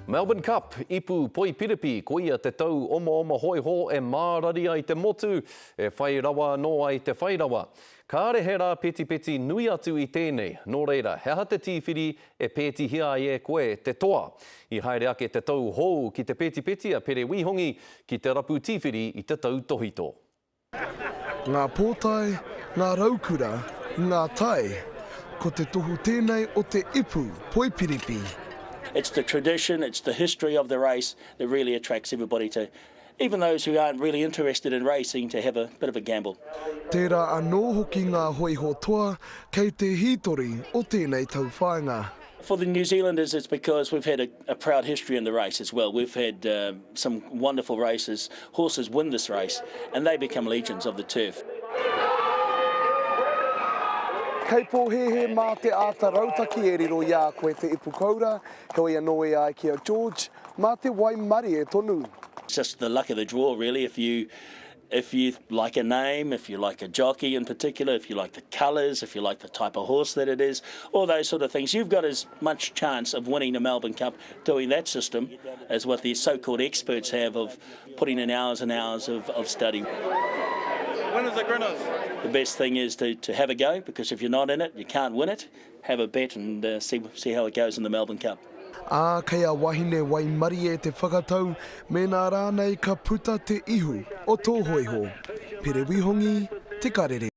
Melbourne Cup, ipu poi piripi, ko ia te tau oma hoi ho e mārari ai te motu, e whai rawa no ai te whai rawa. Ka are he rā peti nui atu i tēnei, nō reira, hea te tīwhiri e pēti hia i e koe te toa. I haere ake te tau hou ki te peti a pere wihongi ki te rapu tīwhiri i te tau tohito. Ngā pōtai, ngā raukura, ngā tai, ko te tohu tēnei o te ipu poi piripi. It's the tradition, it's the history of the race that really attracts everybody to, even those who aren't really interested in racing, to have a bit of a gamble. Tērā anō hoki ngā hoi ho toa kei te hītori o tēnei tau whāinga. For the New Zealanders, it's because we've had a proud history in the race as well. We've had some wonderful races. Horses win this race and they become legions of the turf. Kei pōhehe mā te āta rautaki e riro ia koe te ipu kaura, hoi anō e ai kia George, mā te Waimari e tonu. It's just the luck of the draw, really. If you like a name, if you like a jockey in particular, if you like the colours, if you like the type of horse that it is, all those sort of things, you've got as much chance of winning the Melbourne Cup doing that system as what the so-called experts have of putting in hours and hours of study. Winners are grinners. The best thing is to have a go, because if you're not in it, you can't win it. Have a bet and see how it goes in the Melbourne Cup. Kei a wahine Waimari e te whakatau, me nā rānei ka puta te ihu o tō hoiho. Pere wihongi, te karere.